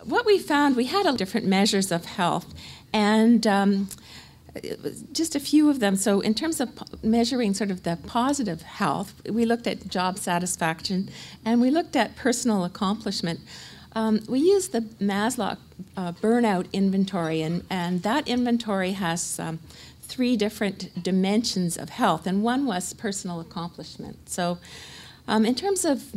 what we found, we had different measures of health, and just a few of them. So in terms of measuring sort of the positive health, we looked at job satisfaction, and we looked at personal accomplishment. We used the Maslow burnout inventory, and that inventory has 3 different dimensions of health, and one was personal accomplishment. So in terms of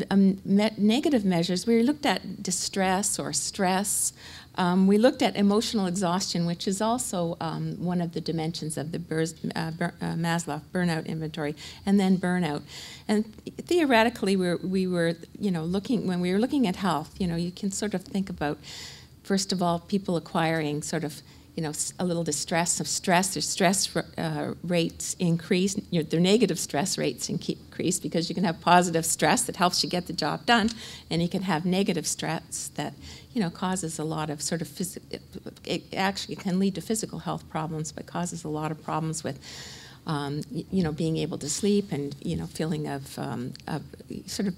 negative measures, we looked at distress or stress. We looked at emotional exhaustion, which is also one of the dimensions of the Maslow burnout inventory, and then burnout. And theoretically, we were looking, when we were looking at health, you can sort of think about, first of all, people acquiring sort of a little distress of stress. Their stress rates increase. Their negative stress rates increase, because you can have positive stress that helps you get the job done, and you can have negative stress that causes a lot of sort of it actually can lead to physical health problems, but causes a lot of problems with being able to sleep, and feeling of sort of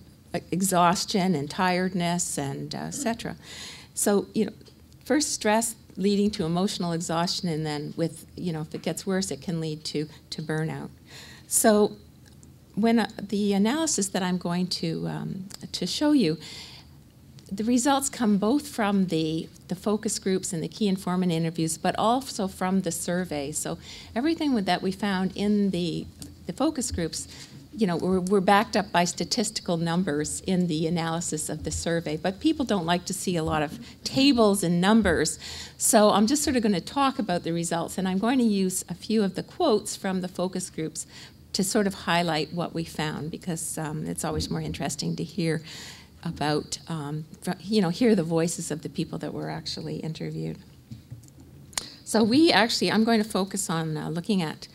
exhaustion and tiredness, and etc. So first stress leading to emotional exhaustion, and then with if it gets worse, it can lead to burnout. So when the analysis that I'm going to show you, the results come both from the focus groups and the key informant interviews, but also from the survey. So everything that we found in the focus groups, we're backed up by statistical numbers in the analysis of the survey, but people don't like to see a lot of tables and numbers. So I'm just sort of going to talk about the results, and I'm going to use a few of the quotes from the focus groups to sort of highlight what we found, because it's always more interesting to hear about, hear the voices of the people that were actually interviewed. So I'm going to focus on looking at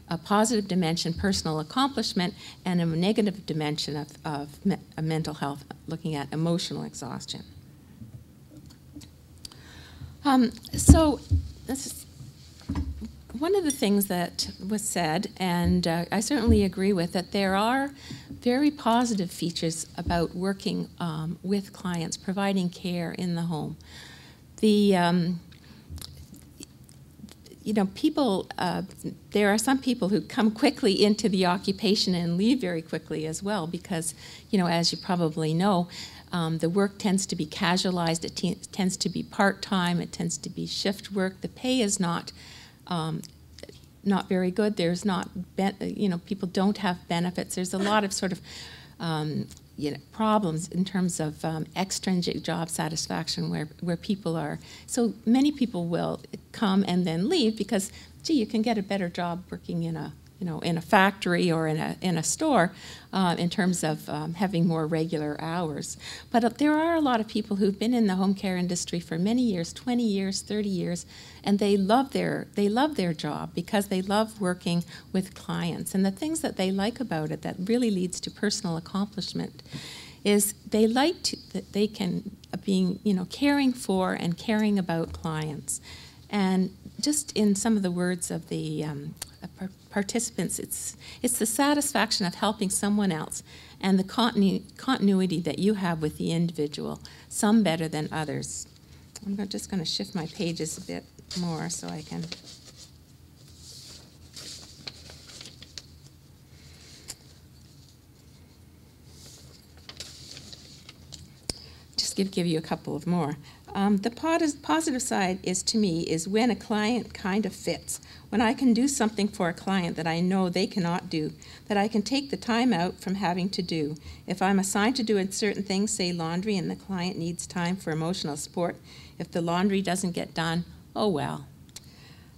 a positive dimension, personal accomplishment, and a negative dimension of mental health, looking at emotional exhaustion. So this is one of the things that was said, and I certainly agree with, that there are very positive features about working with clients, providing care in the home. People, there are some people who come quickly into the occupation and leave very quickly as well, because, as you probably know, the work tends to be casualized, it tends to be part-time, it tends to be shift work. The pay is not very good. There's not, people don't have benefits. There's a lot of sort of, problems in terms of extrinsic job satisfaction where people are. So many people will come and then leave because, gee, you can get a better job working in a in a factory or in a store in terms of having more regular hours. But there are a lot of people who've been in the home care industry for many years, 20 years, 30 years, and they love their job because they love working with clients. And the things that they like about it that really leads to personal accomplishment is they like that they can being caring for and caring about clients. And just in some of the words of the participants, it's the satisfaction of helping someone else and the continuity that you have with the individual, some better than others. I'm just going to shift my pages a bit more so I can... just give you a couple of more. The positive side to me is when a client kind of fits. When I can do something for a client that I know they cannot do, that I can take the time out from having to do. If I'm assigned to do certain things, say laundry, and the client needs time for emotional support, if the laundry doesn't get done, oh well.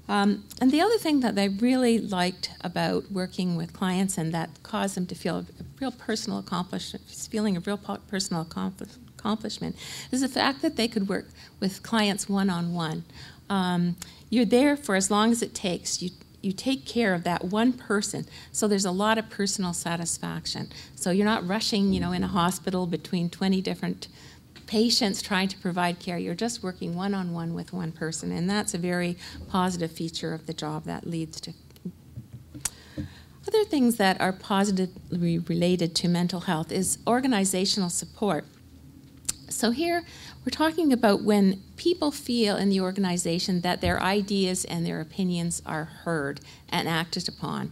And the other thing that I really liked about working with clients and that caused them to feel a real personal accomplishment, feeling of real personal accomplishment, is the fact that they could work with clients one-on-one. You're there for as long as it takes. You take care of that one person, so there's a lot of personal satisfaction. So you're not rushing, in a hospital between 20 different patients trying to provide care. You're just working one-on-one with one person, and that's a very positive feature of the job that leads to. Other things that are positively related to mental health is organizational support. So here we're talking about when people feel in the organization that their ideas and their opinions are heard and acted upon.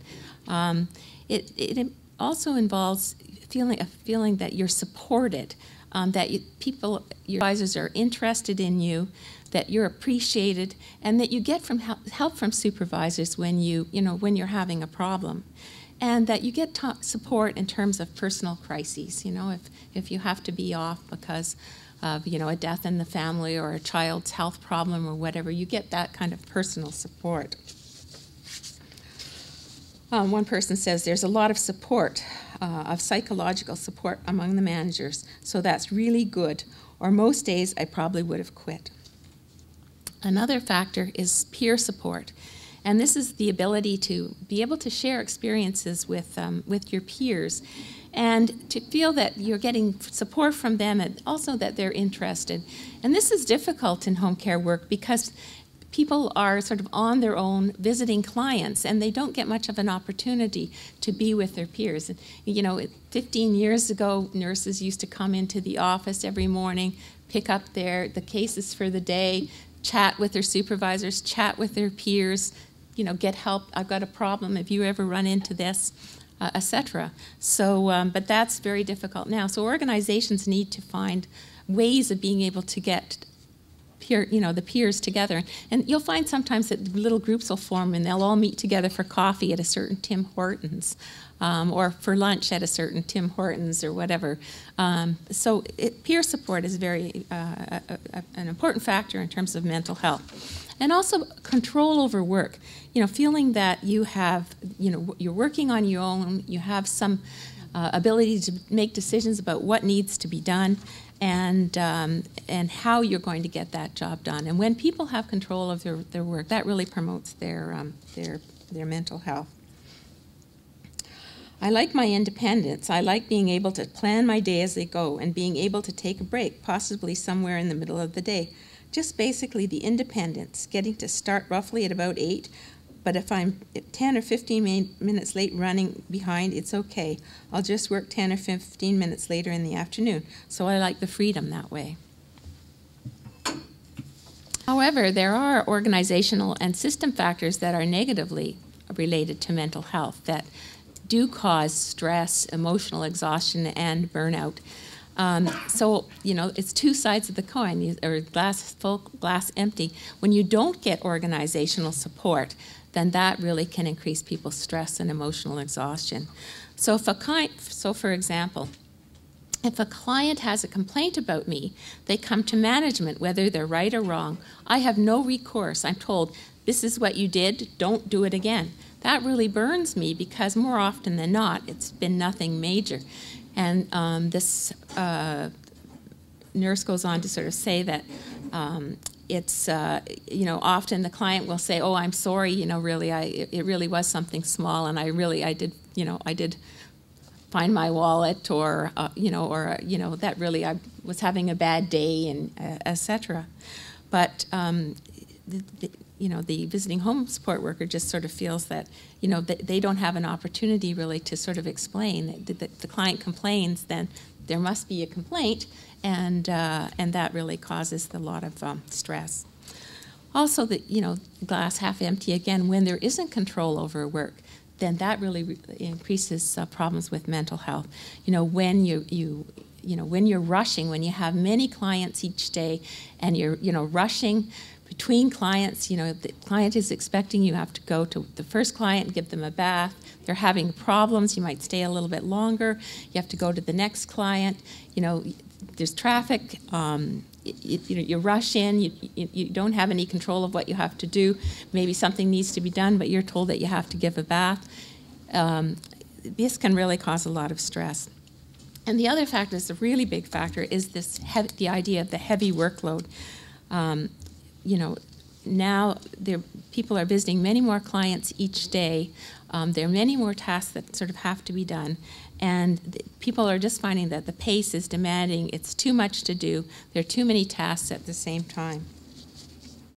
It also involves a feeling that you're supported, that your advisors are interested in you, that you're appreciated, and that you get help from supervisors when when you're having a problem, and that you get support in terms of personal crises. If you have to be off because of a death in the family or a child's health problem or whatever, you get that kind of personal support. One person says there's a lot of support, of psychological support among the managers, so that's really good, or most days I probably would have quit. Another factor is peer support, and this is the ability to be able to share experiences with your peers and to feel that you're getting support from them and also that they're interested. And this is difficult in home care work because people are sort of on their own visiting clients, and they don't get much of an opportunity to be with their peers. 15 years ago, nurses used to come into the office every morning, pick up the cases for the day, chat with their supervisors, chat with their peers, get help. I've got a problem. Have you ever run into this, etc. So, but that's very difficult now. So organizations need to find ways of being able to get the peers together. And you'll find sometimes that little groups will form and they'll all meet together for coffee at a certain Tim Hortons or for lunch at a certain Tim Hortons or whatever. So peer support is very an important factor in terms of mental health. And also control over work. Feeling that you have, you're working on your own, you have some ability to make decisions about what needs to be done, and how you're going to get that job done. And when people have control of their work, that really promotes their mental health. I like my independence. I like being able to plan my day as I go and being able to take a break, possibly somewhere in the middle of the day. Just basically the independence, getting to start roughly at about 8, but if I'm 10 or 15 minutes late running behind, it's okay. I'll just work 10 or 15 minutes later in the afternoon. So I like the freedom that way. However, there are organizational and system factors that are negatively related to mental health that do cause stress, emotional exhaustion, and burnout. So, it's two sides of the coin, or glass full, glass empty. When you don't get organizational support, then that really can increase people's stress and emotional exhaustion. So for example, if a client has a complaint about me, they come to management, whether they're right or wrong. I have no recourse. I'm told, this is what you did, don't do it again. That really burns me because more often than not, it's been nothing major. And this nurse goes on to sort of say that it's, often the client will say, oh, I'm sorry, really, it really was something small, and I did find my wallet, or that really I was having a bad day, and etc. But the visiting home support worker just sort of feels that, they don't have an opportunity really to sort of explain that the client complains, then there must be a complaint, and that really causes a lot of stress. Also, glass half empty again. When there isn't control over work, then that really increases problems with mental health. When when you're rushing, when you have many clients each day, and you're rushing between clients, the client is expecting you have to go to the first client and give them a bath. They're having problems. You might stay a little bit longer. You have to go to the next client. There's traffic. You rush in. You don't have any control of what you have to do. Maybe something needs to be done, but you're told that you have to give a bath. This can really cause a lot of stress. And the other factor, is a really big factor, is the idea of the heavy workload. Now people are visiting many more clients each day. There are many more tasks that sort of have to be done. And people are just finding that the pace is demanding. It's too much to do. There are too many tasks at the same time.